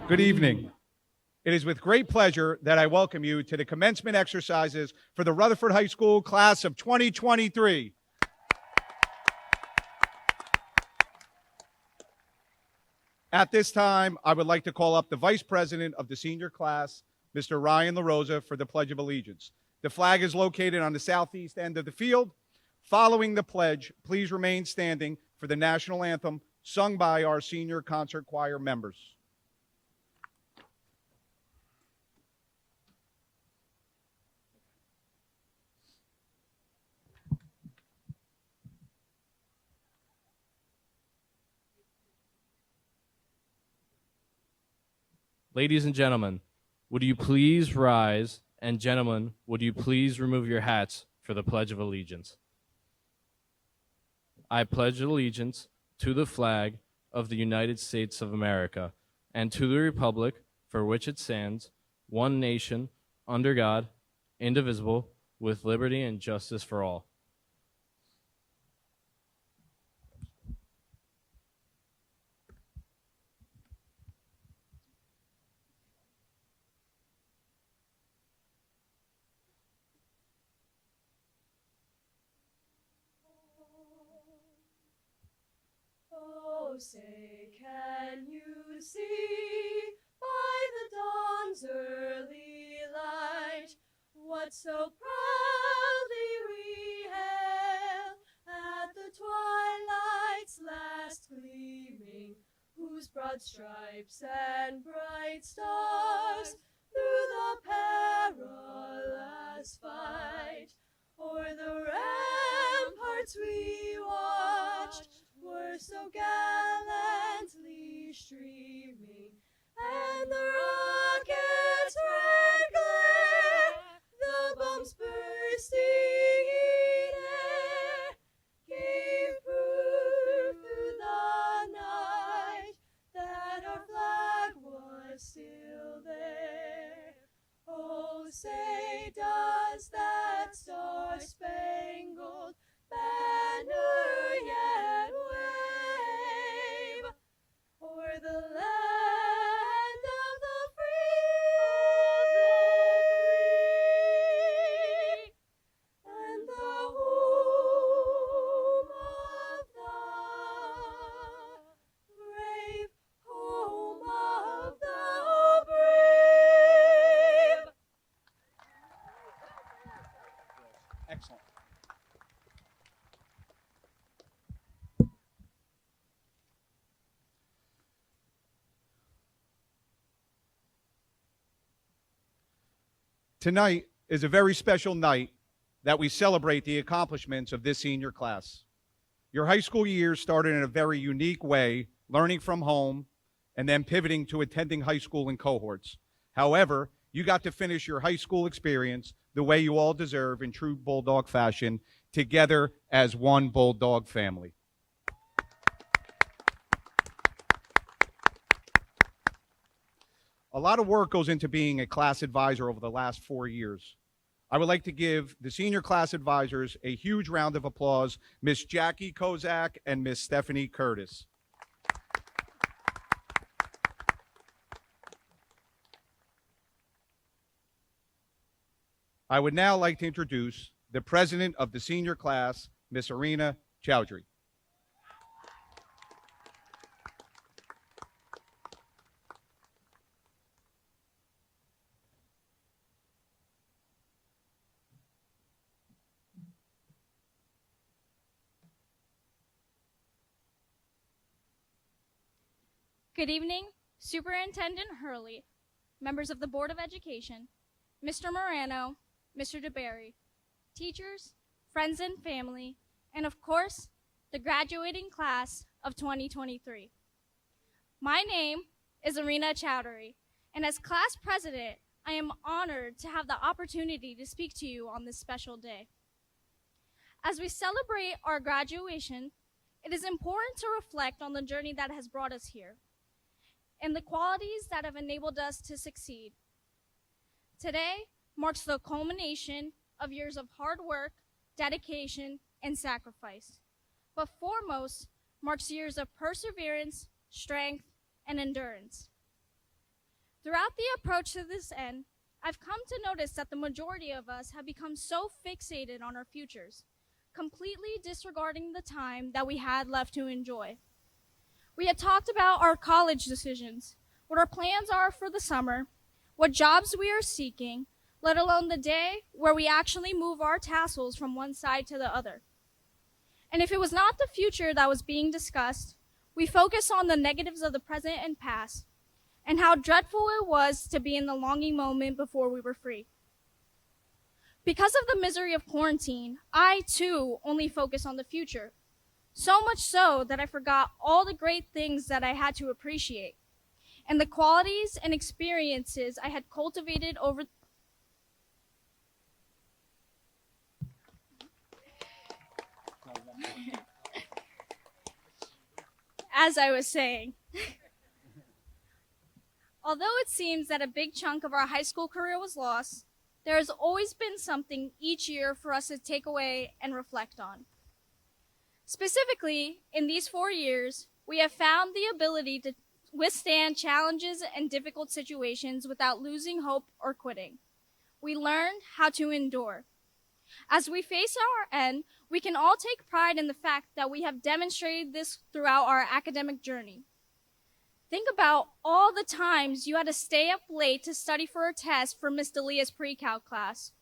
Good evening. It is with great pleasure that I welcome you to the commencement exercises for the Rutherford High School class of 2023. At this time, I would like to call up the Vice President of the senior class, Mr. Ryan LaRosa, for the Pledge of Allegiance. The flag is located on the southeast end of the field. Following the pledge, please remain standing for the national anthem sung by our senior concert choir members. Ladies and gentlemen, would you please rise, and gentlemen, would you please remove your hats for the Pledge of Allegiance? I pledge allegiance to the flag of the United States of America and to the republic for which it stands, one nation, under God, indivisible, with liberty and justice for all. Oh, say, can you see by the dawn's early light what so proudly we hail at the twilight's last gleaming, whose broad stripes and bright stars through the perilous fight o'er the ramparts we watch Tonight is a very special night that we celebrate the accomplishments of this senior class. Your high school years started in a very unique way, learning from home and then pivoting to attending high school in cohorts. However, you got to finish your high school experience the way you all deserve in true Bulldog fashion, together as one Bulldog family. A lot of work goes into being a class advisor over the last 4 years. I would like to give the senior class advisors a huge round of applause, Miss Jackie Kozak and Miss Stephanie Curtis. I would now like to introduce the president of the senior class, Miss Irina Chowdhury. Good evening, Superintendent Hurley, members of the Board of Education, Mr. Morano, Mr. DeBerry, teachers, friends and family, and of course, the graduating class of 2023. My name is Irina Chowdhury, and as class president, I am honored to have the opportunity to speak to you on this special day. As we celebrate our graduation, it is important to reflect on the journey that has brought us here and the qualities that have enabled us to succeed. Today marks the culmination of years of hard work, dedication, and sacrifice, but foremost marks years of perseverance, strength, and endurance. Throughout the approach to this end, I've come to notice that the majority of us have become so fixated on our futures, completely disregarding the time that we had left to enjoy. We had talked about our college decisions, what our plans are for the summer, what jobs we are seeking, let alone the day where we actually move our tassels from one side to the other. And if it was not the future that was being discussed, we focus on the negatives of the present and past, and how dreadful it was to be in the longing moment before we were free. Because of the misery of quarantine, I too only focus on the future. So much so that I forgot all the great things that I had to appreciate and the qualities and experiences I had cultivated over. As I was saying, although it seems that a big chunk of our high school career was lost, there has always been something each year for us to take away and reflect on. Specifically, in these 4 years, we have found the ability to withstand challenges and difficult situations without losing hope or quitting. We learned how to endure. As we face our end, we can all take pride in the fact that we have demonstrated this throughout our academic journey. Think about all the times you had to stay up late to study for a test for Miss Delia's pre-calc class,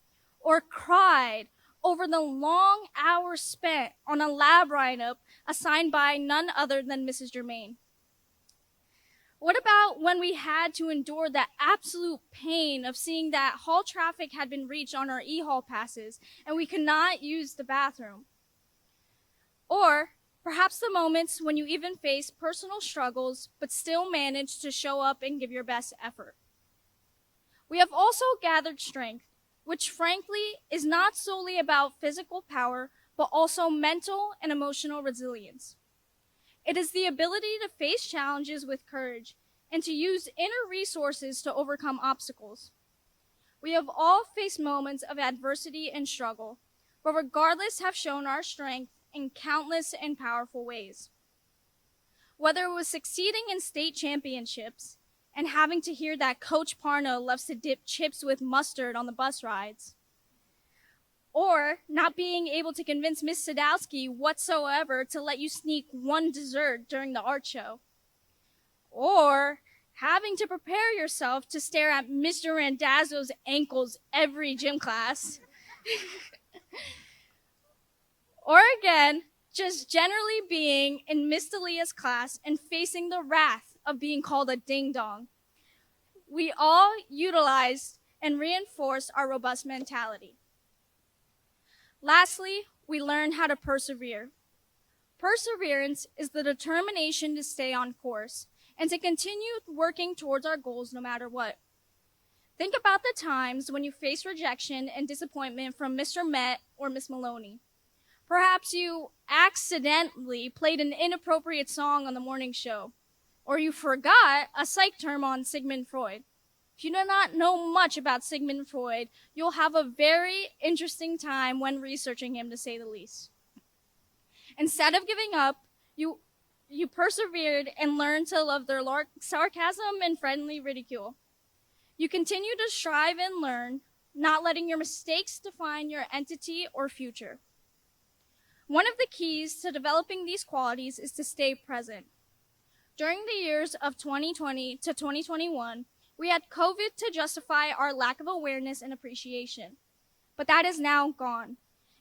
or cried over the long hours spent on a lab write-up assigned by none other than Mrs. Germain. What about when we had to endure the absolute pain of seeing that hall traffic had been reached on our e-hall passes and we could not use the bathroom? Or perhaps the moments when you even face personal struggles but still manage to show up and give your best effort. We have also gathered strength, which frankly is not solely about physical power, but also mental and emotional resilience. It is the ability to face challenges with courage and to use inner resources to overcome obstacles. We have all faced moments of adversity and struggle, but regardless have shown our strength in countless and powerful ways. Whether it was succeeding in state championships and having to hear that Coach Parno loves to dip chips with mustard on the bus rides, or not being able to convince Miss Sadowski whatsoever to let you sneak one dessert during the art show, or having to prepare yourself to stare at Mr. Randazzo's ankles every gym class, or again, just generally being in Miss Delia's class and facing the wrath of being called a ding-dong. We all utilized and reinforce our robust mentality. Lastly, we learn how to persevere. Perseverance is the determination to stay on course and to continue working towards our goals no matter what. Think about the times when you face rejection and disappointment from Mr. Met or Miss Maloney. Perhaps you accidentally played an inappropriate song on the morning show, or you forgot a psych term on Sigmund Freud. If you do not know much about Sigmund Freud, you'll have a very interesting time when researching him, to say the least. Instead of giving up, you persevered and learned to love their sarcasm and friendly ridicule. You continue to strive and learn, not letting your mistakes define your entity or future. One of the keys to developing these qualities is to stay present. During the years of 2020 to 2021, we had COVID to justify our lack of awareness and appreciation. But that is now gone,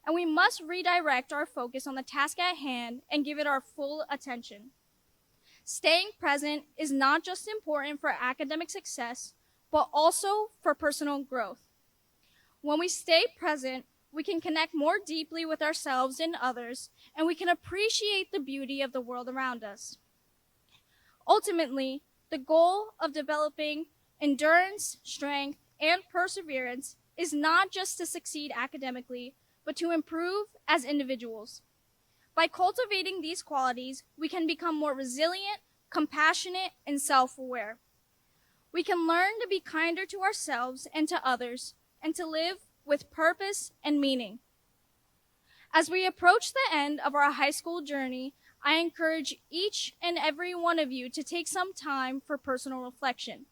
and we must redirect our focus on the task at hand and give it our full attention. Staying present is not just important for academic success, but also for personal growth. When we stay present, we can connect more deeply with ourselves and others, and we can appreciate the beauty of the world around us. Ultimately, the goal of developing endurance, strength, and perseverance is not just to succeed academically, but to improve as individuals. By cultivating these qualities, we can become more resilient, compassionate, and self-aware. We can learn to be kinder to ourselves and to others, and to live with purpose and meaning. As we approach the end of our high school journey, I encourage each and every one of you to take some time for personal reflection.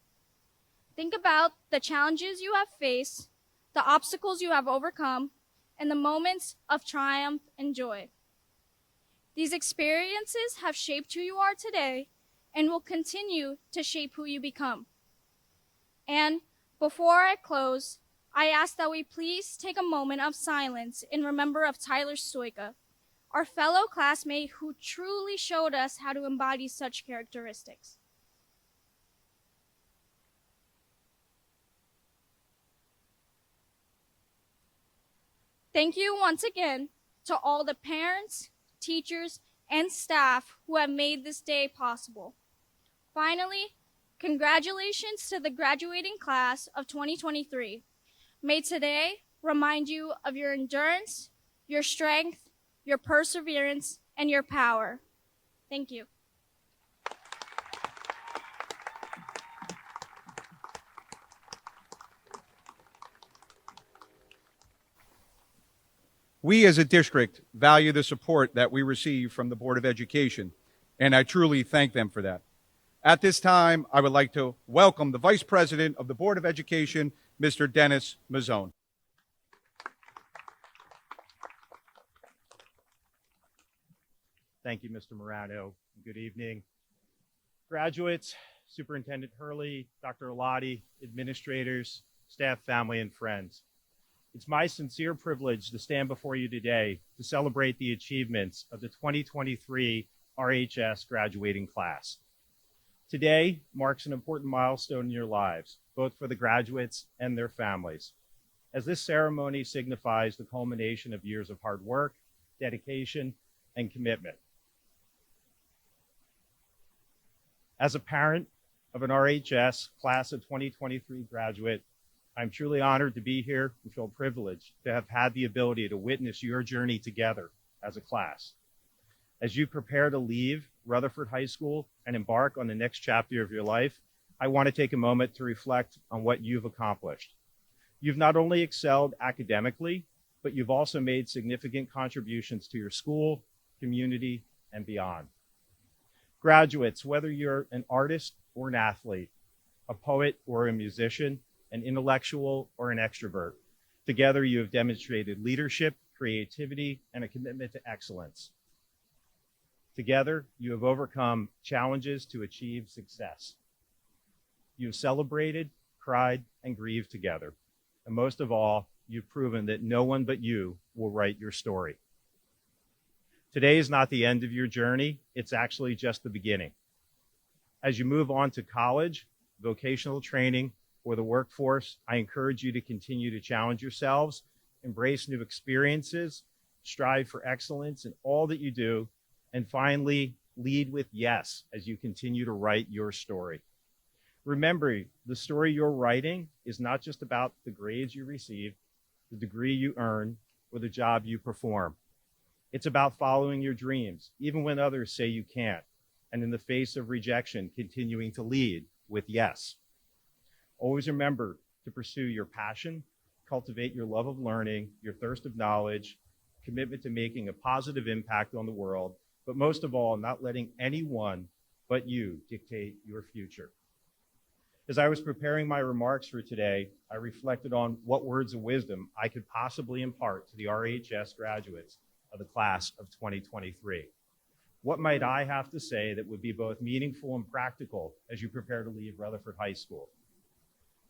Think about the challenges you have faced, the obstacles you have overcome, and the moments of triumph and joy. These experiences have shaped who you are today and will continue to shape who you become. And before I close, I ask that we please take a moment of silence in remembrance of Tyler Stoika, our fellow classmate who truly showed us how to embody such characteristics. Thank you once again to all the parents, teachers, and staff who have made this day possible. Finally, congratulations to the graduating class of 2023. May today remind you of your endurance, your strength, your perseverance, and your power. Thank you. We as a district value the support that we receive from the Board of Education, and I truly thank them for that. At this time, I would like to welcome the Vice President of the Board of Education, Mr. Dennis Mazzone. Thank you, Mr. Morano. Good evening. Graduates, Superintendent Hurley, Dr. Alati, administrators, staff, family, and friends. It's my sincere privilege to stand before you today to celebrate the achievements of the 2023 RHS graduating class. Today marks an important milestone in your lives, both for the graduates and their families, as this ceremony signifies the culmination of years of hard work, dedication, and commitment. As a parent of an RHS class of 2023 graduate, I'm truly honored to be here and feel privileged to have had the ability to witness your journey together as a class. As you prepare to leave Rutherford High School and embark on the next chapter of your life, I want to take a moment to reflect on what you've accomplished. You've not only excelled academically, but you've also made significant contributions to your school, community, and beyond. Graduates, whether you're an artist or an athlete, a poet or a musician, an intellectual or an extrovert, together you have demonstrated leadership, creativity, and a commitment to excellence. Together, you have overcome challenges to achieve success. You have celebrated, cried, and grieved together. And most of all, you've proven that no one but you will write your story. Today is not the end of your journey, it's actually just the beginning. As you move on to college, vocational training, or the workforce, I encourage you to continue to challenge yourselves, embrace new experiences, strive for excellence in all that you do, and finally, lead with yes as you continue to write your story. Remember, the story you're writing is not just about the grades you receive, the degree you earn, or the job you perform. It's about following your dreams, even when others say you can't, and in the face of rejection, continuing to lead with yes. Always remember to pursue your passion, cultivate your love of learning, your thirst of knowledge, commitment to making a positive impact on the world, but most of all, not letting anyone but you dictate your future. As I was preparing my remarks for today, I reflected on what words of wisdom I could possibly impart to the RHS graduates of the class of 2023. What might I have to say that would be both meaningful and practical as you prepare to leave Rutherford High School?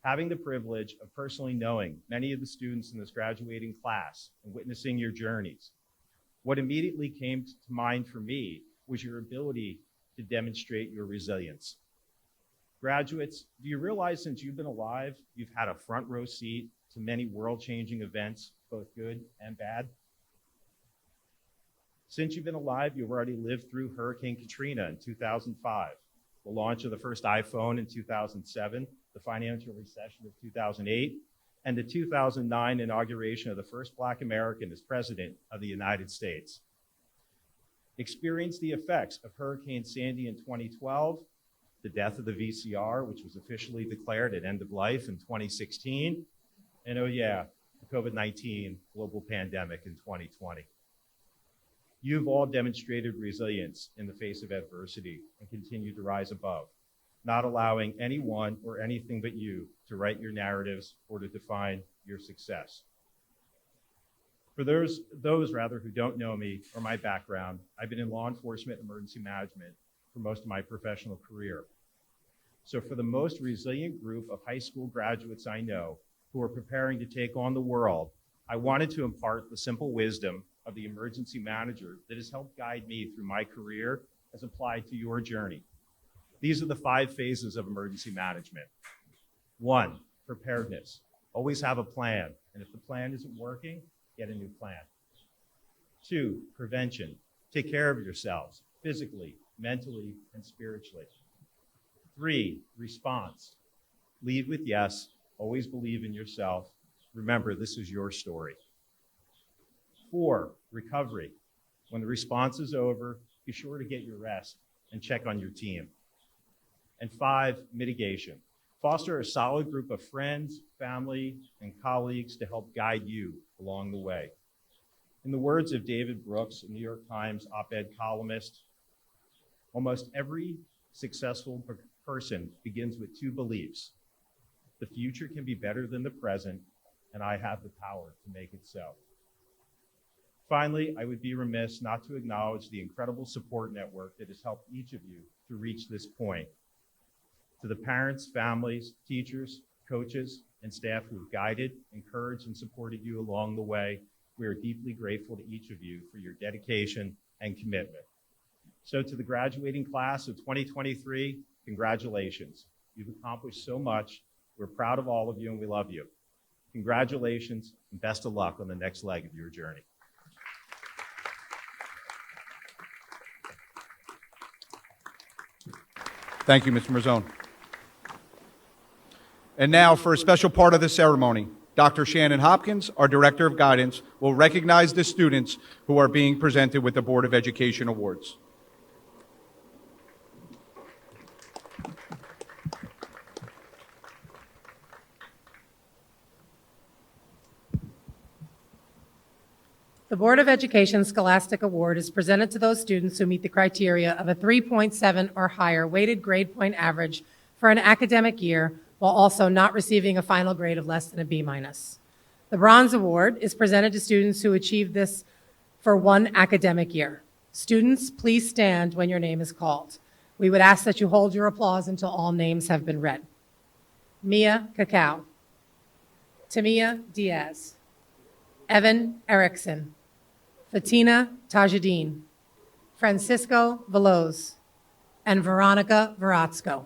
Having the privilege of personally knowing many of the students in this graduating class and witnessing your journeys, what immediately came to mind for me was your ability to demonstrate your resilience. Graduates, do you realize since you've been alive, you've had a front row seat to many world-changing events, both good and bad? Since you've been alive, you've already lived through Hurricane Katrina in 2005, the launch of the first iPhone in 2007, the financial recession of 2008, and the 2009 inauguration of the first Black American as President of the United States. Experienced the effects of Hurricane Sandy in 2012, the death of the VCR, which was officially declared at end of life in 2016, and oh yeah, the COVID-19 global pandemic in 2020. You've all demonstrated resilience in the face of adversity and continue to rise above, not allowing anyone or anything but you to write your narratives or to define your success. For those who don't know me or my background, I've been in law enforcement and emergency management for most of my professional career. So for the most resilient group of high school graduates I know who are preparing to take on the world, I wanted to impart the simple wisdom of the emergency manager that has helped guide me through my career as applied to your journey. These are the 5 phases of emergency management. 1, preparedness. Always have a plan, and if the plan isn't working, get a new plan. 2, prevention. Take care of yourselves, physically, mentally, and spiritually. 3, response. Lead with yes, always believe in yourself. Remember, this is your story. 4, recovery. When the response is over, be sure to get your rest and check on your team. And 5, mitigation. Foster a solid group of friends, family, and colleagues to help guide you along the way. In the words of David Brooks, a New York Times op-ed columnist, almost every successful person begins with 2 beliefs. The future can be better than the present, and I have the power to make it so. Finally, I would be remiss not to acknowledge the incredible support network that has helped each of you to reach this point. To the parents, families, teachers, coaches, and staff who have guided, encouraged, and supported you along the way, we are deeply grateful to each of you for your dedication and commitment. So to the graduating class of 2023, congratulations. You've accomplished so much. We're proud of all of you and we love you. Congratulations and best of luck on the next leg of your journey. Thank you, Mr. Marzone. And now for a special part of the ceremony, Dr. Shannon Hopkins, our Director of Guidance, will recognize the students who are being presented with the Board of Education Awards. The Board of Education Scholastic Award is presented to those students who meet the criteria of a 3.7 or higher weighted grade point average for an academic year while also not receiving a final grade of less than a B-. The Bronze Award is presented to students who achieve this for 1 academic year. Students, please stand when your name is called. We would ask that you hold your applause until all names have been read. Mia Cacao, Tamia Diaz, Evan Erickson, Fatina Tajadine, Francisco Veloz, and Veronica Veratsko.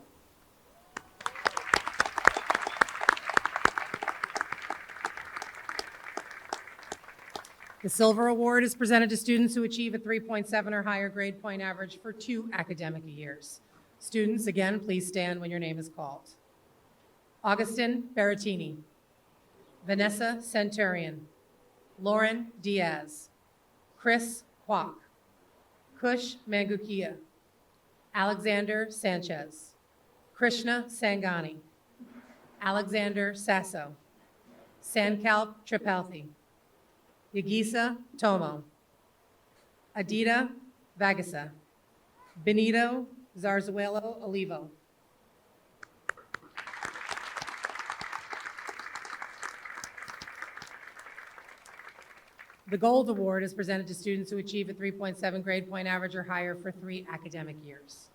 The Silver Award is presented to students who achieve a 3.7 or higher grade point average for 2 academic years. Students, again, please stand when your name is called. Augustin Berrettini, Vanessa Centurion, Lauren Diaz, Chris Kwok, Kush Mangukia, Alexander Sanchez, Krishna Sangani, Alexander Sasso, Sankalp Tripalthi, Yagisa Tomo, Adita Vagasa, Benito Zarzuelo Olivo. The Gold Award is presented to students who achieve a 3.7 grade point average or higher for 3 academic years.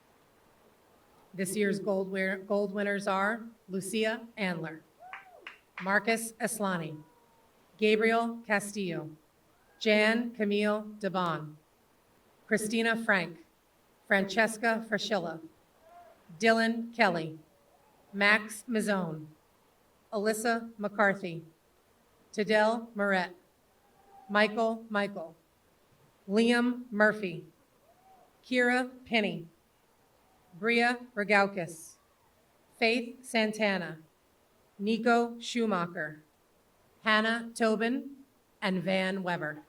This year's gold winners are Lucia Andler, Marcus Aslani, Gabriel Castillo, Jan Camille Debon, Christina Frank, Francesca Fraschilla, Dylan Kelly, Max Mazzone, Alyssa McCarthy, Tadell Moret, Michael, Liam Murphy, Kira Penny, Bria Regaukis, Faith Santana, Nico Schumacher, Hannah Tobin, and Van Weber.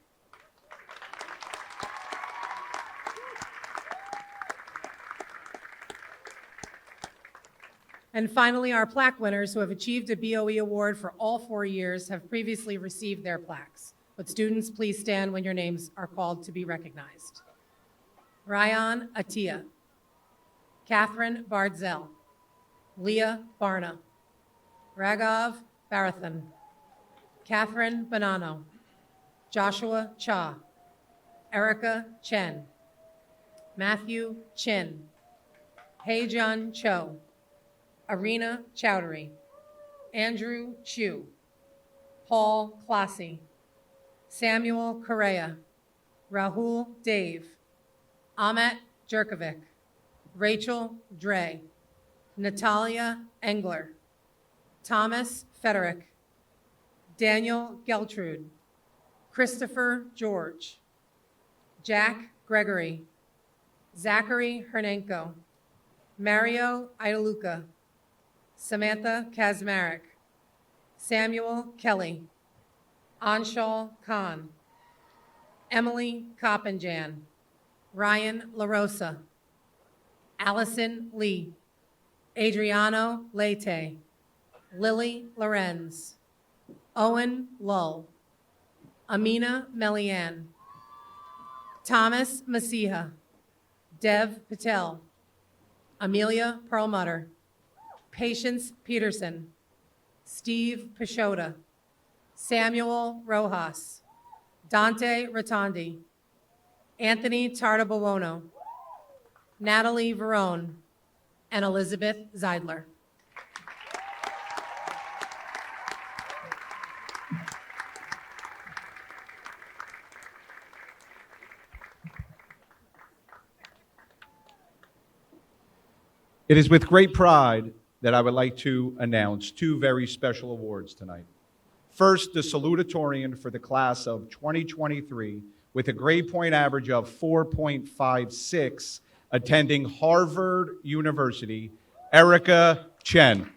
And finally, our plaque winners who have achieved a BOE award for all 4 years have previously received their plaques. But students, please stand when your names are called to be recognized. Ryan Atia, Catherine Bardzell, Leah Barna, Raghav Barathan, Catherine Bonanno, Joshua Cha, Erica Chen, Matthew Chin, Heijun Cho, Arena Chowdhury, Andrew Chu, Paul Classy, Samuel Correa, Rahul Dave, Ahmet Jerkovic, Rachel Dre, Natalia Engler, Thomas Federick, Daniel Geltrude, Christopher George, Jack Gregory, Zachary Hernenko, Mario Idaluca, Samantha Kazmarek, Samuel Kelly, Anshul Khan, Emily Koppenjan, Ryan LaRosa, Allison Lee, Adriano Leite, Lily Lorenz, Owen Lull, Amina Melian, Thomas Masiha, Dev Patel, Amelia Perlmutter, Patience Peterson, Steve Pashota, Samuel Rojas, Dante Rotondi, Anthony Tartabuono, Natalie Verone, and Elizabeth Zeidler. It is with great pride that I would like to announce 2 very special awards tonight. First, the salutatorian for the class of 2023 with a grade point average of 4.56, attending Harvard University, Erica Chen.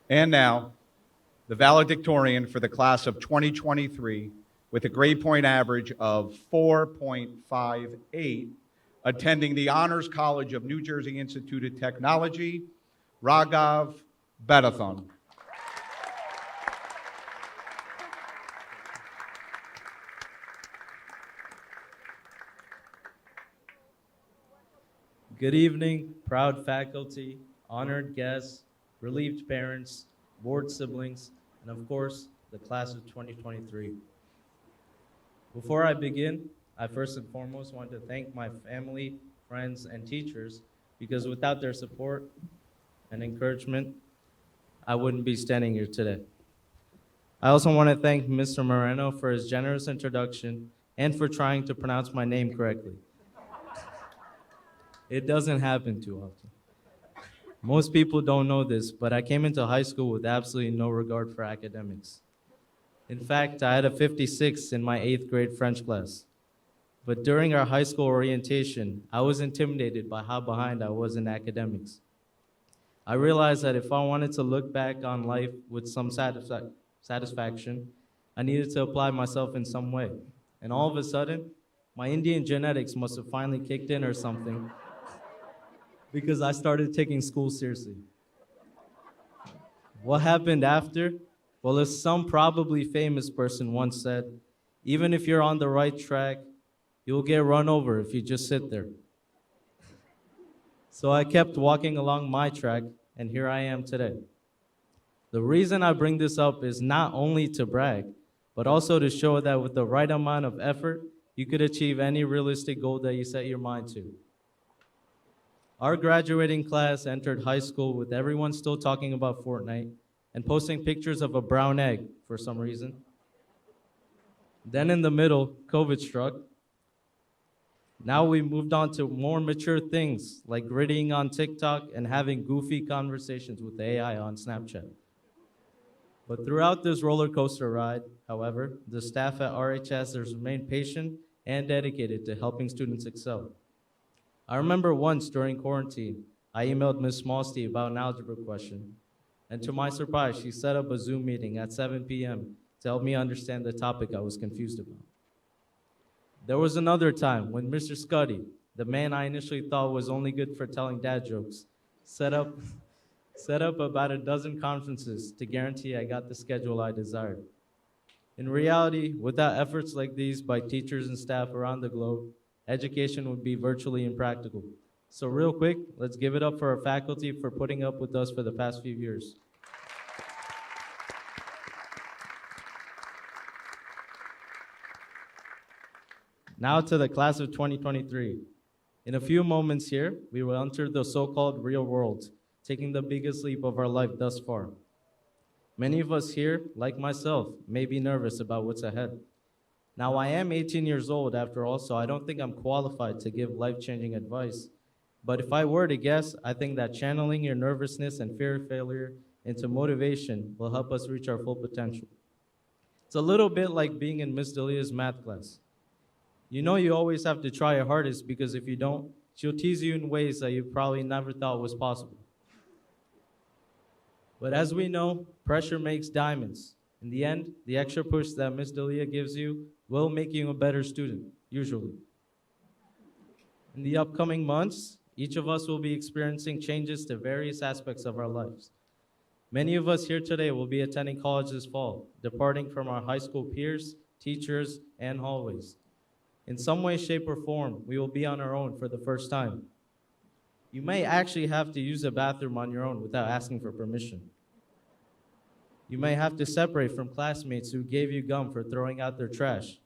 And now, the valedictorian for the class of 2023 with a grade point average of 4.58, attending the Honors College of New Jersey Institute of Technology, Raghav Barathan. Good evening, proud faculty, honored guests, relieved parents, board siblings, and of course, the class of 2023. Before I begin, I first and foremost want to thank my family, friends, and teachers, because without their support and encouragement, I wouldn't be standing here today. I also want to thank Mr. Moreno for his generous introduction and for trying to pronounce my name correctly. It doesn't happen too often. Most people don't know this, but I came into high school with absolutely no regard for academics. In fact, I had a 56 in my 8th grade French class. But during our high school orientation, I was intimidated by how behind I was in academics. I realized that if I wanted to look back on life with some satisfaction, I needed to apply myself in some way. And all of a sudden, my Indian genetics must have finally kicked in or something because I started taking school seriously. What happened after? Well, as some probably famous person once said, even if you're on the right track, you'll get run over if you just sit there. So I kept walking along my track, and here I am today. The reason I bring this up is not only to brag, but also to show that with the right amount of effort, you could achieve any realistic goal that you set your mind to. Our graduating class entered high school with everyone still talking about Fortnite and posting pictures of a brown egg for some reason. Then in the middle, COVID struck. Now we moved on to more mature things like grittying on TikTok and having goofy conversations with AI on Snapchat. But throughout this roller coaster ride, however, the staff at RHS has remained patient and dedicated to helping students excel. I remember once during quarantine, I emailed Ms. Smallsty about an algebra question, and to my surprise, she set up a Zoom meeting at 7 p.m. to help me understand the topic I was confused about. There was another time when Mr. Scuddy, the man I initially thought was only good for telling dad jokes, set up about a dozen conferences to guarantee I got the schedule I desired. In reality, without efforts like these by teachers and staff around the globe, education would be virtually impractical. So real quick, let's give it up for our faculty for putting up with us for the past few years. Now to the class of 2023. In a few moments here, we will enter the so-called real world, taking the biggest leap of our life thus far. Many of us here, like myself, may be nervous about what's ahead. Now, I am 18 years old after all, so I don't think I'm qualified to give life-changing advice. But if I were to guess, I think that channeling your nervousness and fear of failure into motivation will help us reach our full potential. It's a little bit like being in Miss Delia's math class. You know you always have to try your hardest because if you don't, she'll tease you in ways that you probably never thought was possible. But as we know, pressure makes diamonds. In the end, the extra push that Miss Delia gives you will make you a better student, usually. In the upcoming months, each of us will be experiencing changes to various aspects of our lives. Many of us here today will be attending college this fall, departing from our high school peers, teachers, and hallways. In some way, shape, or form, we will be on our own for the first time. You may actually have to use a bathroom on your own without asking for permission. You may have to separate from classmates who gave you gum for throwing out their trash.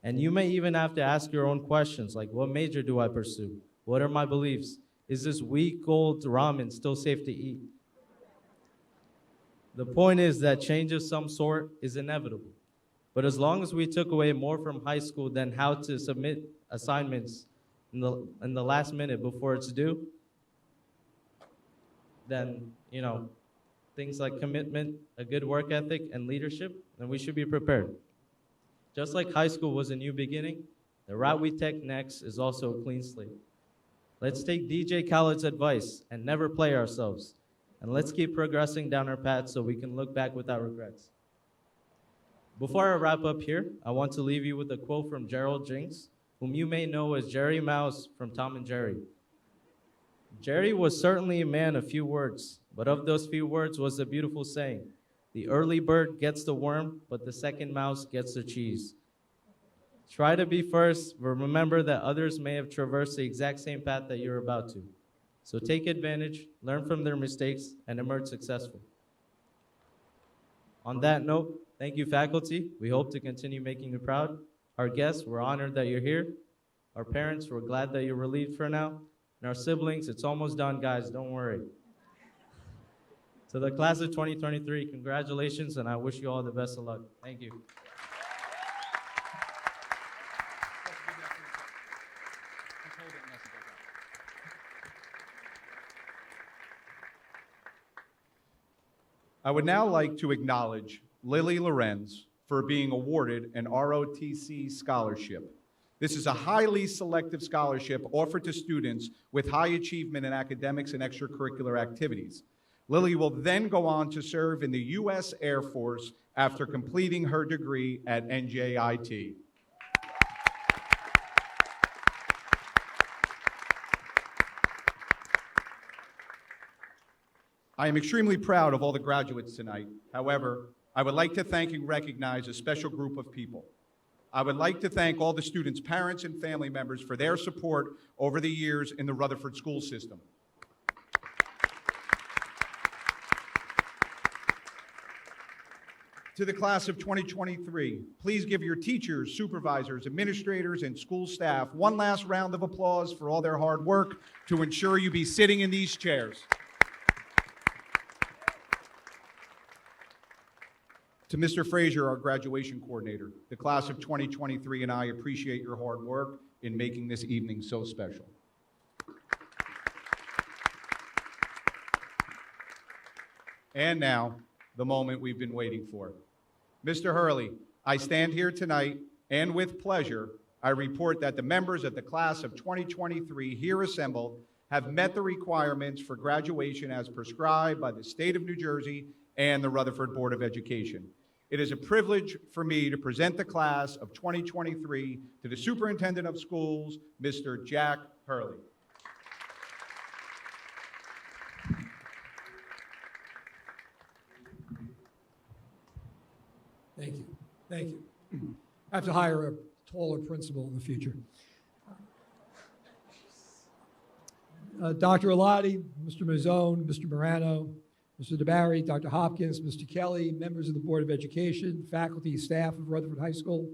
And you may even have to ask your own questions like, what major do I pursue? What are my beliefs? Is this weak old ramen still safe to eat? The point is that change of some sort is inevitable. But as long as we took away more from high school than how to submit assignments in the last minute before it's due, then, things like commitment, a good work ethic, and leadership, then we should be prepared. Just like high school was a new beginning, the route we take next is also a clean slate. Let's take DJ Khaled's advice and never play ourselves. And let's keep progressing down our path so we can look back without regrets. Before I wrap up here, I want to leave you with a quote from Gerald Jinks, whom you may know as Jerry Mouse from Tom and Jerry. Jerry was certainly a man of few words, but of those few words was a beautiful saying, the early bird gets the worm, but the second mouse gets the cheese. Try to be first, but remember that others may have traversed the exact same path that you're about to. So take advantage, learn from their mistakes, and emerge successful. On that note, thank you, faculty. We hope to continue making you proud. Our guests, we're honored that you're here. Our parents, we're glad that you're relieved for now. And our siblings, it's almost done, guys. Don't worry. To the class of 2023, congratulations, and I wish you all the best of luck. Thank you. I would now like to acknowledge Lily Lorenz for being awarded an ROTC scholarship. This is a highly selective scholarship offered to students with high achievement in academics and extracurricular activities. Lily will then go on to serve in the U.S. Air Force after completing her degree at NJIT. I am extremely proud of all the graduates tonight. However, I would like to thank and recognize a special group of people. I would like to thank all the students' parents and family members for their support over the years in the Rutherford school system. To the class of 2023, please give your teachers, supervisors, administrators, and school staff one last round of applause for all their hard work to ensure you be sitting in these chairs. To Mr. Frazier, our graduation coordinator, the class of 2023 and I appreciate your hard work in making this evening so special. And now, the moment we've been waiting for. Mr. Hurley, I stand here tonight, and with pleasure, I report that the members of the class of 2023 here assembled have met the requirements for graduation as prescribed by the state of New Jersey and the Rutherford Board of Education. It is a privilege for me to present the class of 2023 to the Superintendent of Schools, Mr. Jack Hurley. Thank you. Thank you. I have to hire a taller principal in the future. Dr. Alati, Mr. Mazzone, Mr. Morano, Mr. DeBarry, Dr. Hopkins, Mr. Kelly, members of the Board of Education, faculty, staff of Rutherford High School,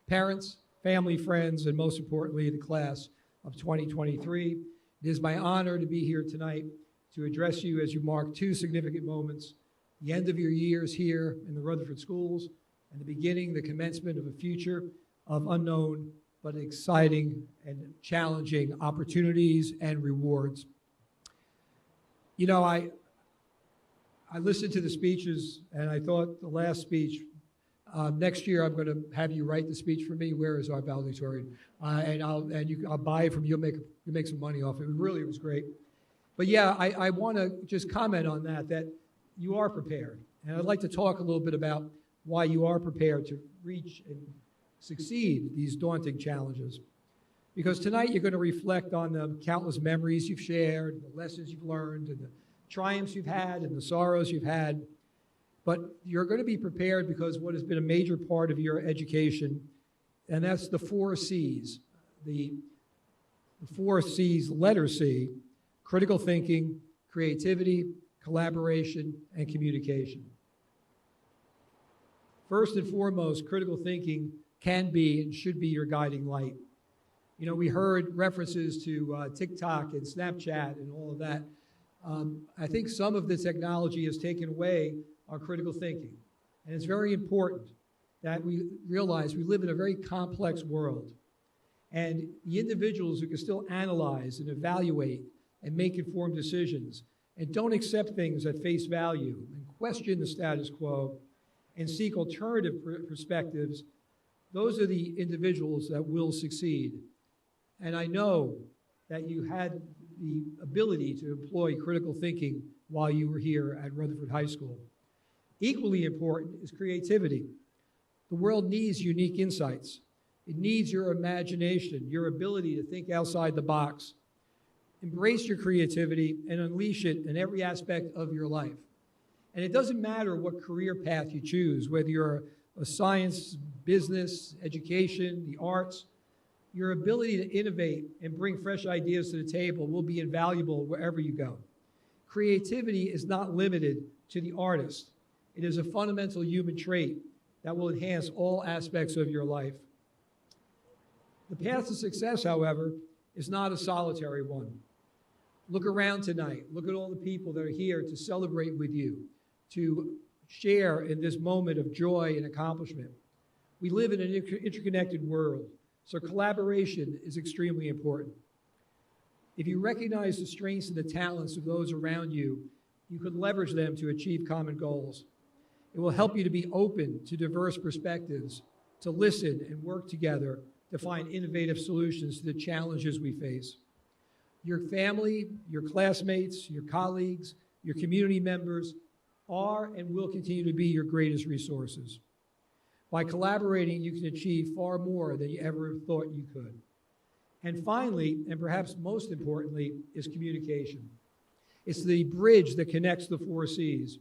parents, family, friends, and most importantly, the class of 2023. It is my honor to be here tonight to address you as you mark two significant moments, the end of your years here in the Rutherford schools and the commencement of a future of unknown but exciting and challenging opportunities and rewards. You know, I listened to the speeches, and I thought the last speech, next year I'm going to have you write the speech for me. Where is our valedictorian? I'll buy it from you. You'll make some money off it. It was great. But yeah, I want to just comment on that you are prepared. And I'd like to talk a little bit about why you are prepared to reach and succeed these daunting challenges. Because tonight you're going to reflect on the countless memories you've shared, the lessons you've learned, and the triumphs you've had and the sorrows you've had. But you're going to be prepared because what has been a major part of your education, and that's the 4 C's. The 4 C's, letter C, critical thinking, creativity, collaboration, and communication. First and foremost, critical thinking can be and should be your guiding light. You know, we heard references to TikTok and Snapchat and all of that. I think some of the technology has taken away our critical thinking. And it's very important that we realize we live in a very complex world. And the individuals who can still analyze and evaluate and make informed decisions and don't accept things at face value and question the status quo and seek alternative perspectives, those are the individuals that will succeed. And I know that you had the ability to employ critical thinking while you were here at Rutherford High School. Equally important is creativity. The world needs unique insights. It needs your imagination, your ability to think outside the box. Embrace your creativity and unleash it in every aspect of your life. And it doesn't matter what career path you choose, whether you're a science, business, education, the arts, your ability to innovate and bring fresh ideas to the table will be invaluable wherever you go. Creativity is not limited to the artist. It is a fundamental human trait that will enhance all aspects of your life. The path to success, however, is not a solitary one. Look around tonight. Look at all the people that are here to celebrate with you, to share in this moment of joy and accomplishment. We live in an interconnected world, so collaboration is extremely important. If you recognize the strengths and the talents of those around you, You can leverage them to achieve common goals. It will help you to be open to diverse perspectives, to listen and work together to find innovative solutions to the challenges we face. Your family, your classmates, your colleagues, your community members are and will continue to be your greatest resources. By collaborating, you can achieve far more than you ever thought you could. And finally, and perhaps most importantly, is communication. It's the bridge that connects the four C's.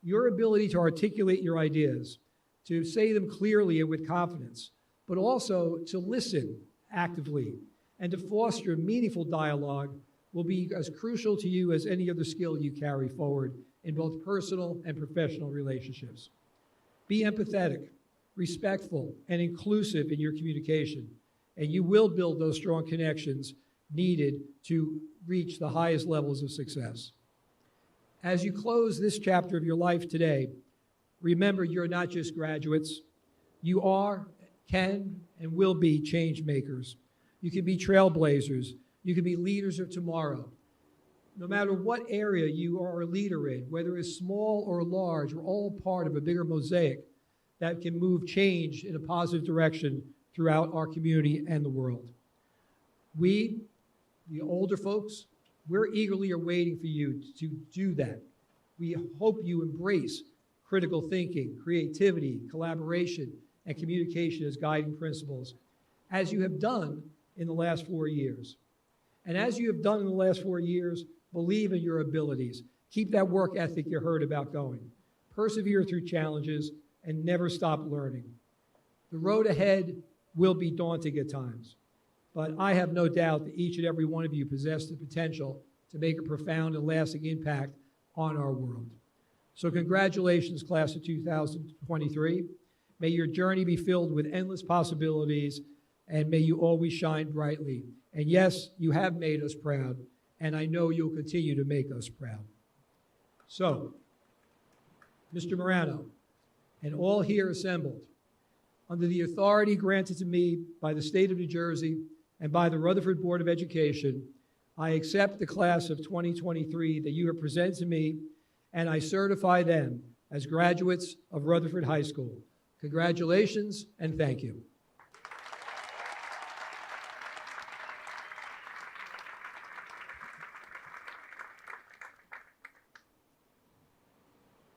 Your ability to articulate your ideas, to say them clearly and with confidence, but also to listen actively and to foster meaningful dialogue will be as crucial to you as any other skill you carry forward in both personal and professional relationships. Be empathetic, respectful, and inclusive in your communication, and you will build those strong connections needed to reach the highest levels of success. As you close this chapter of your life today, remember you're not just graduates. You are, can, and will be change makers. You can be trailblazers. You can be leaders of tomorrow. No matter what area you are a leader in, whether it's small or large, we're all part of a bigger mosaic that can move change in a positive direction throughout our community and the world. We, the older folks, we're eagerly awaiting for you to do that. We hope you embrace critical thinking, creativity, collaboration, and communication as guiding principles, as you have done in the last 4 years. And as you have done in the last 4 years, believe in your abilities. Keep that work ethic you heard about going. Persevere through challenges and never stop learning. The road ahead will be daunting at times, but I have no doubt that each and every one of you possess the potential to make a profound and lasting impact on our world. So congratulations, class of 2023. May your journey be filled with endless possibilities, and may you always shine brightly. And yes, you have made us proud, and I know you'll continue to make us proud. So, Mr. Morano, and all here assembled, under the authority granted to me by the state of New Jersey and by the Rutherford Board of Education, I accept the class of 2023 that you have presented to me, and I certify them as graduates of Rutherford High School. Congratulations, and thank you.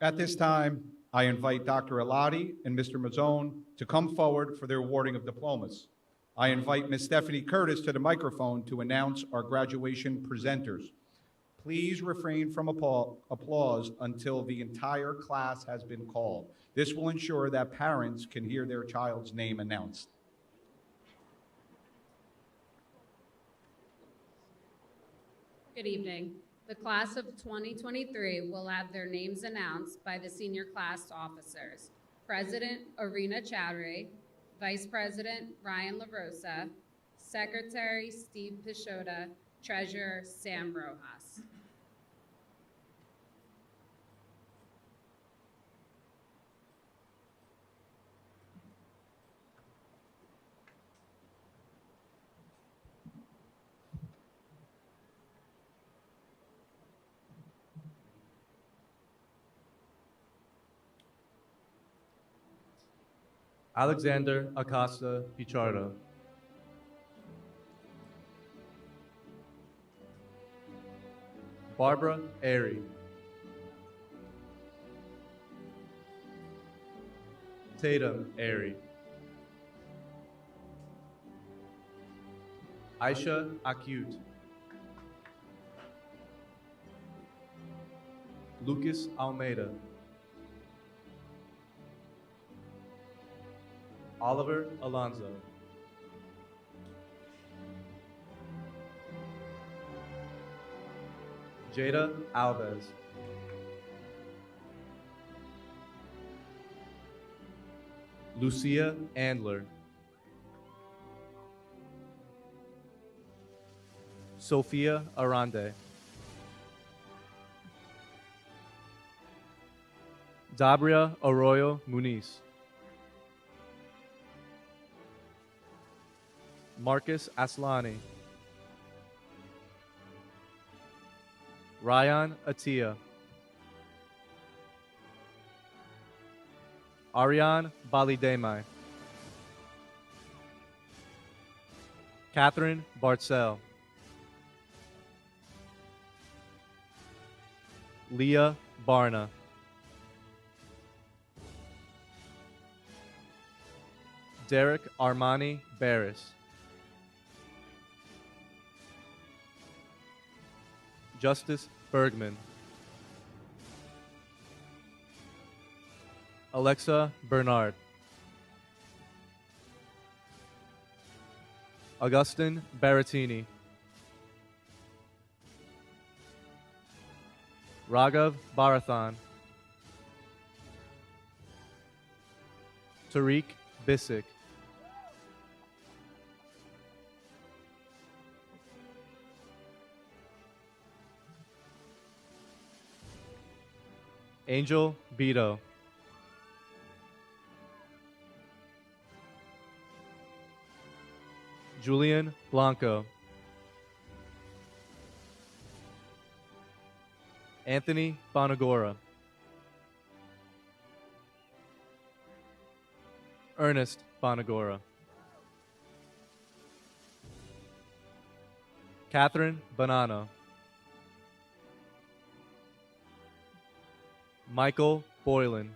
At this time, I invite Dr. Eladi and Mr. Mazzone to come forward for their awarding of diplomas. I invite Ms. Stephanie Curtis to the microphone to announce our graduation presenters. Please refrain from applause until the entire class has been called. This will ensure that parents can hear their child's name announced. Good evening. The class of 2023 will have their names announced by the senior class officers. President Arena Chowdhury, Vice President Ryan LaRosa, Secretary Steve Pishota, Treasurer Sam Rojas. Alexander Acosta Pichardo. Barbara Airy. Tatum Airy. Aisha Acute. Lucas Almeida. Oliver Alonso. Jada Alves. Lucia Andler. Sophia Arande. Dabria Arroyo Muniz. Marcus Aslani. Ryan Atia. Ariane Balidemai, Catherine Bartzell, Leah Barna, Derek Armani Barris, Justice Bergman, Alexa Bernard, Augustin Baratini, Raghav Barathan, Tariq Bissik, Angel Beto, Julian Blanco, Anthony Bonagora, Ernest Bonagora, Catherine Bonanno, Michael Boylan,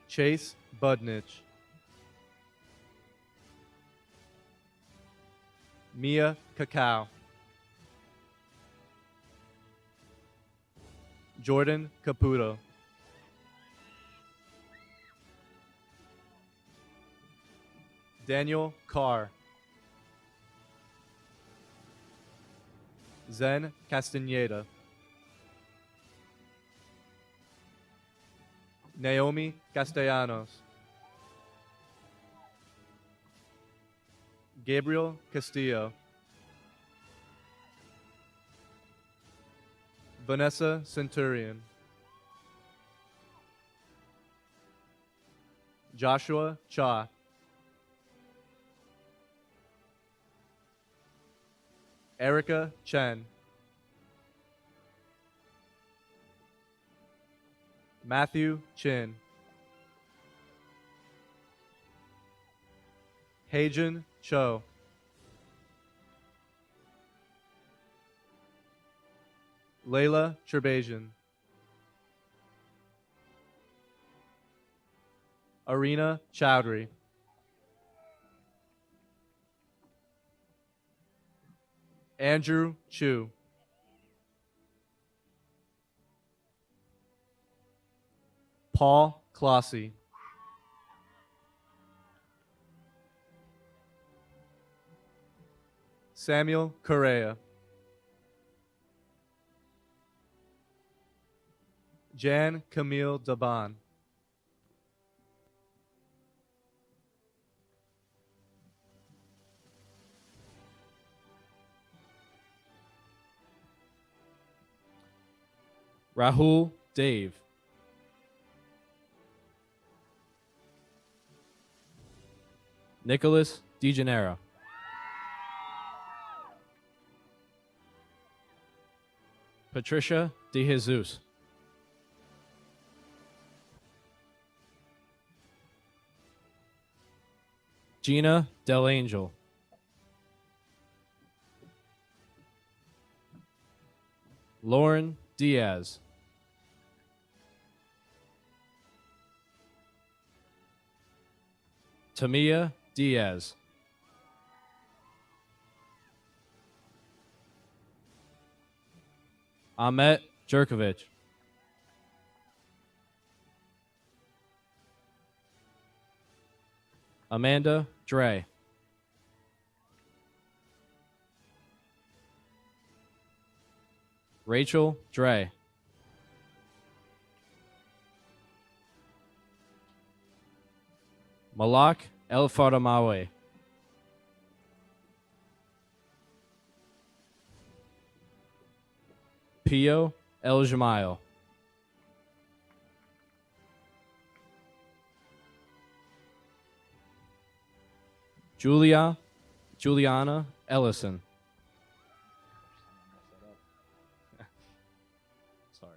Chase Budnich, Mia Cacao, Jordan Caputo, Daniel Carr, Zen Castaneda, Naomi Castellanos, Gabriel Castillo, Vanessa Centurion, Joshua Cha, Erica Chen, Matthew Chin, Heijun Cho, Layla Trebajian, Arena Chowdhury, Andrew Chu, Paul Clossy, Samuel Correa, Jan Camille Daban, Rahul Dave, Nicholas DeGennaro, Patricia De Jesus, Gina Del Angel, Lauren Diaz, Tamia Diaz, Ahmet Jerkovic, Amanda Dre, Rachel Dre, Malak El Fadamawe, Pio El Jamail, Juliana Ellison, sorry,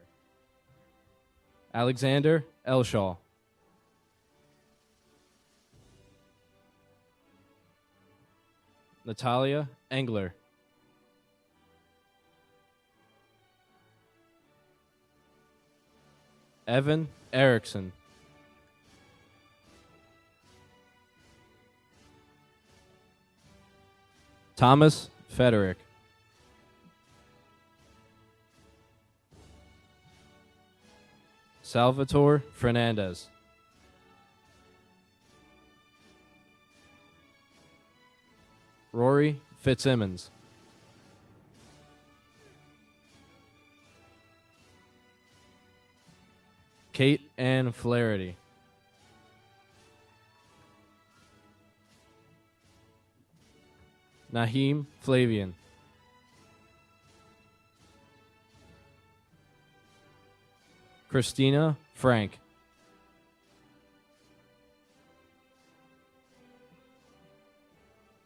Alexander Elshaw. Natalia Engler. Evan Erickson. Thomas Federick. Salvatore Fernandez. Rory Fitzsimmons. Kate Ann Flaherty. Naheem Flavian. Christina Frank.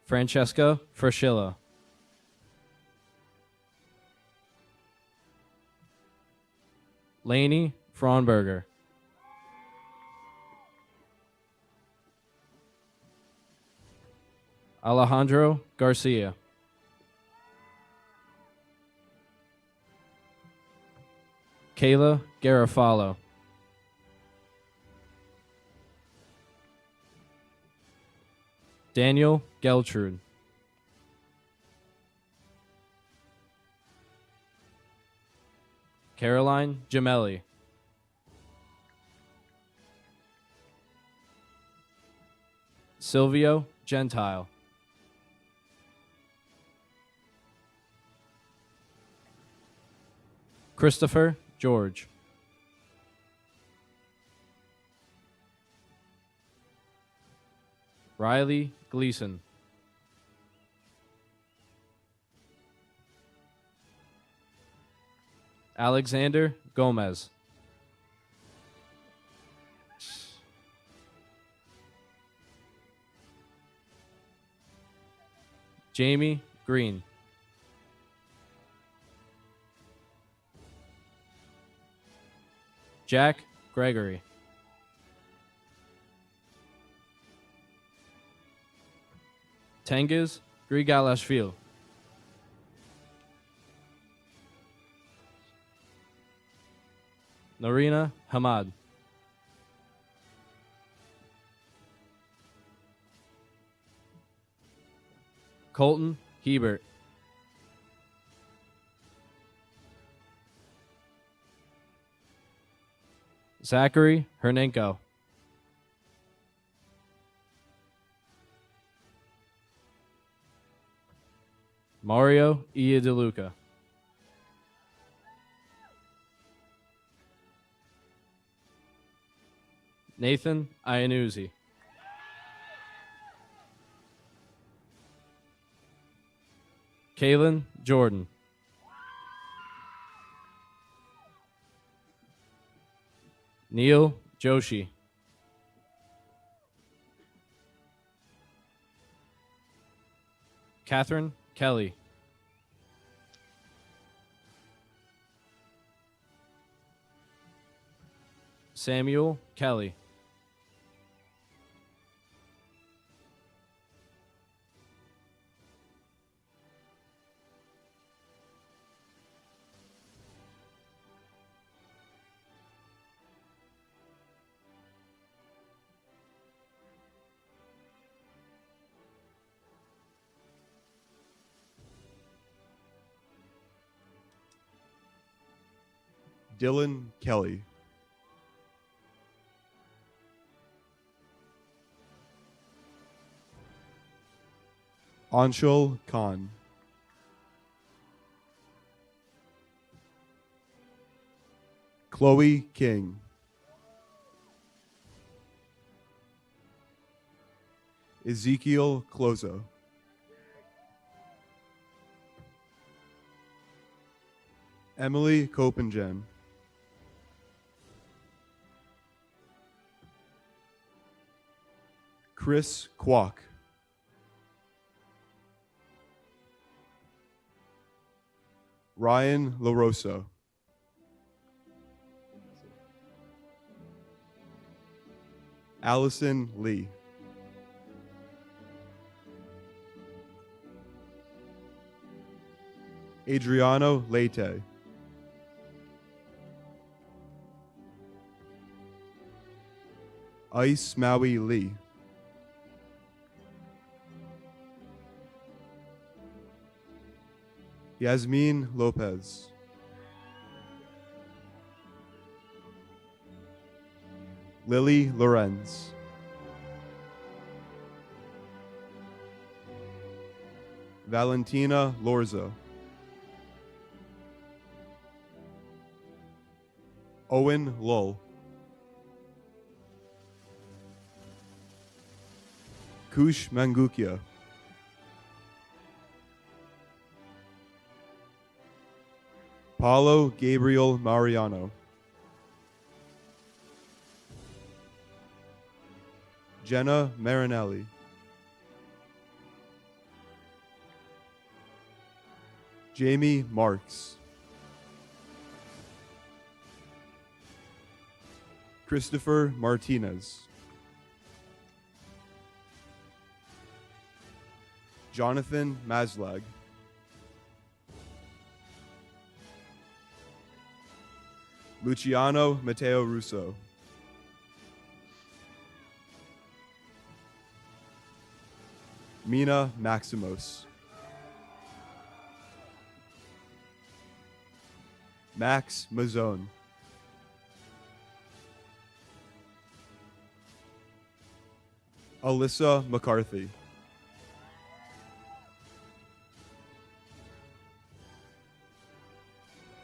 Francesca Fraschilla. Lainey Fraunberger. Alejandro Garcia. Kayla Garofalo. Daniel Geltrude. Caroline Gemelli. Silvio Gentile. Christopher George. Riley Gleason. Alexander Gomez. Jamie Green. Jack Gregory. Tengiz Grigalashvili. Narina Hamad. Colton Hebert. Zachary Hernenko. Mario Iadeluca. Nathan Iannuzzi. Kaylin Jordan. Neil Joshi. Catherine Kelly. Samuel Kelly. Dylan Kelly. Anshul Khan. Chloe King. Ezekiel Clozo. Emily Copengen. Chris Kwok. Ryan LaRosa. Allison Lee. Adriano Leite. Ice Maui Lee. Yasmin Lopez. Lily Lorenz. Valentina Lorza. Owen Lull. Kush Mangukia. Paulo Gabriel Mariano. Jenna Marinelli. Jamie Marks. Christopher Martinez. Jonathan Maslag. Luciano Matteo Russo. Mina Maximos. Max Mazzone. Alyssa McCarthy.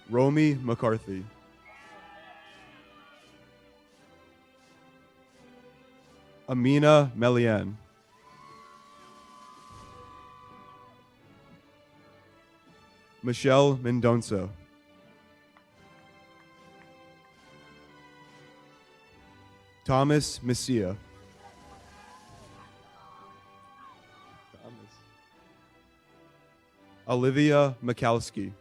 Romy McCarthy. Amina Melian. Michelle Mendonça. Thomas Messia. Olivia Mikowski.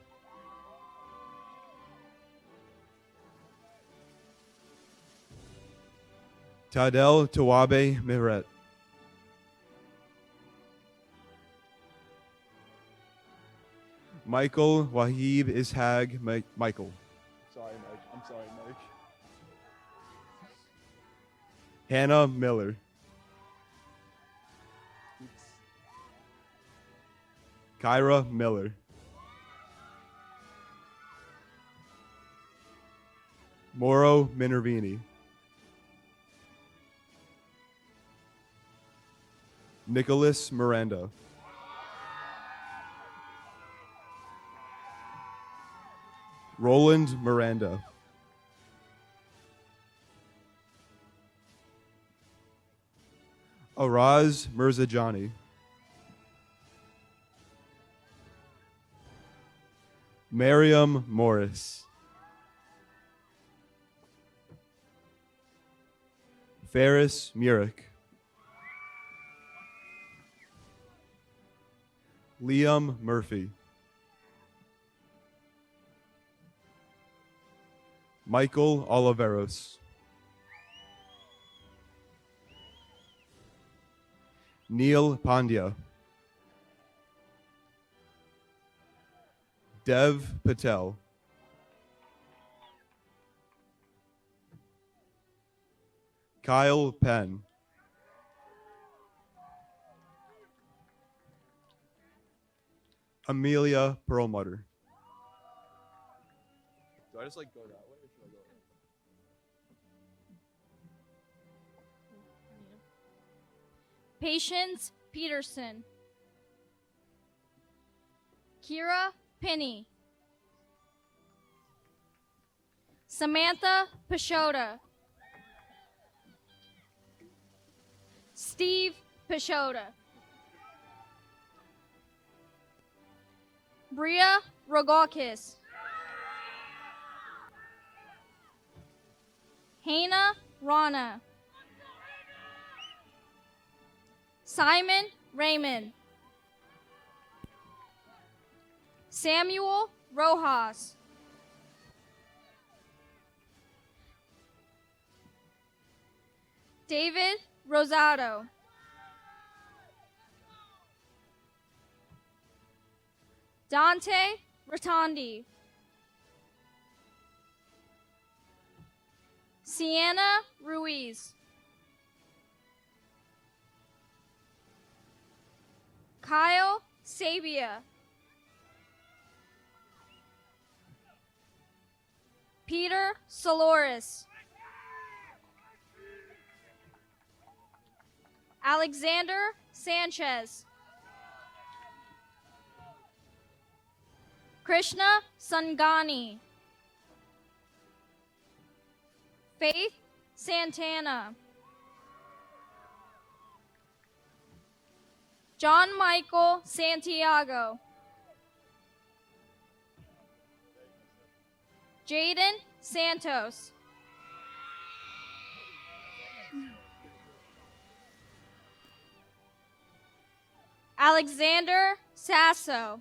Tadel Tawabe Mehret. Michael Wahib Ishag Michael. Sorry, Mike. I'm sorry, Mike. Hannah Miller. Kyra Miller. Moro Minervini. Nicholas Miranda. Roland Miranda. Araz Mirzajani. Mariam Morris. Ferris Murick. Liam Murphy. Michael Oliveros. Neil Pandya. Dev Patel. Kyle Penn. Amelia Perlmutter. Do I just go that way or should I go? Patience Peterson. Kira Penny. Samantha Pashota. Steve Pashota. Bria Rogakis. Hannah Rana. Simon Raymond. Samuel Rojas. David Rosado. Dante Rotondi. Sienna Ruiz. Kyle Sabia. Peter Soloris. Alexander Sanchez. Krishna Sangani. Faith Santana. John Michael Santiago. Jaden Santos. Alexander Sasso.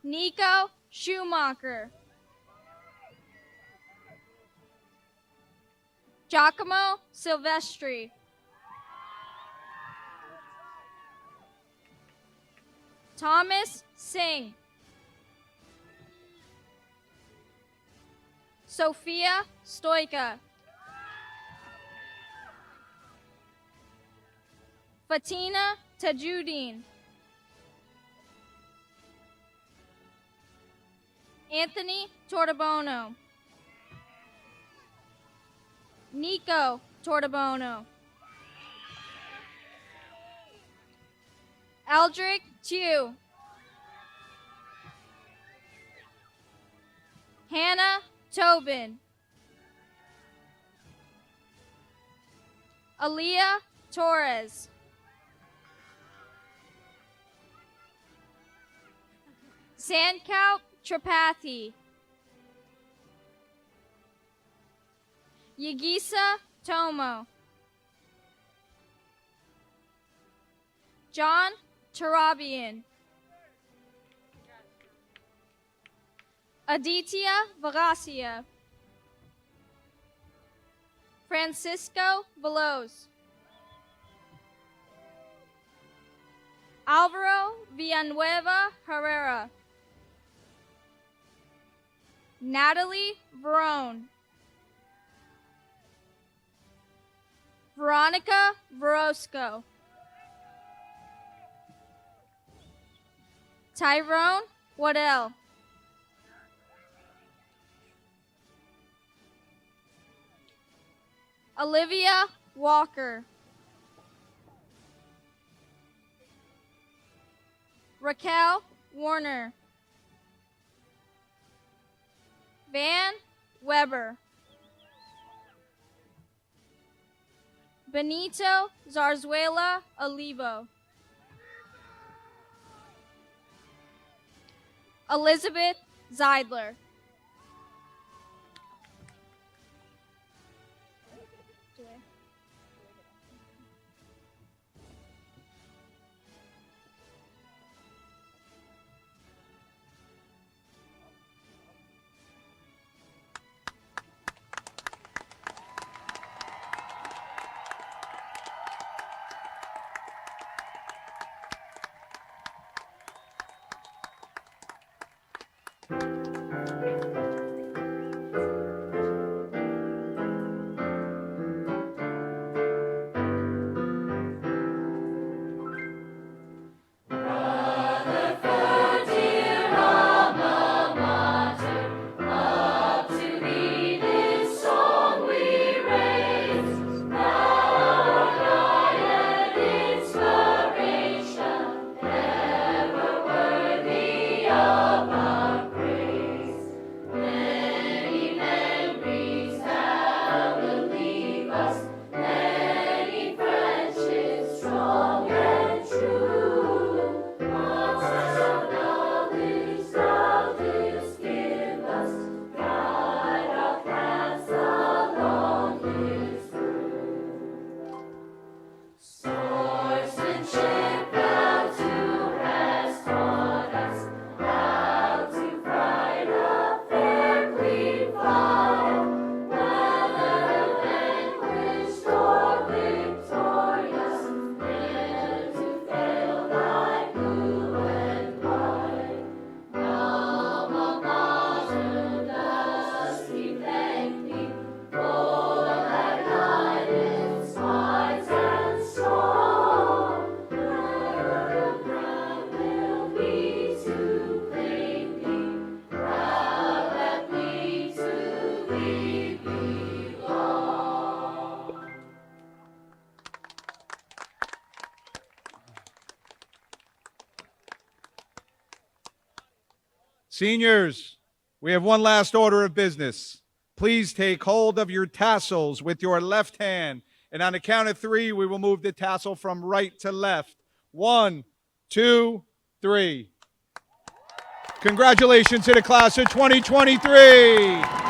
Nico Schumacher. Giacomo Silvestri. Thomas Singh. Sophia Stoika. Fatina Tajuddin. Anthony Tortabono. Nico Tortabono. Eldrick Tew. Hannah Tobin. Aaliyah Torres. Sandkaup Tripathi. Yagisa Tomo. John Tarabian. Aditya Vagasia. Francisco Veloz. Alvaro Villanueva Herrera. Natalie Verone. Veronica Verosco. Tyrone Waddell. Olivia Walker. Raquel Warner. Van Weber. Benito Zarzuela Olivo. Elizabeth Zeidler. Seniors, we have one last order of business. Please take hold of your tassels with your left hand, and on the count of 3, we will move the tassel from right to left. 1, 2, 3. Congratulations to the class of 2023.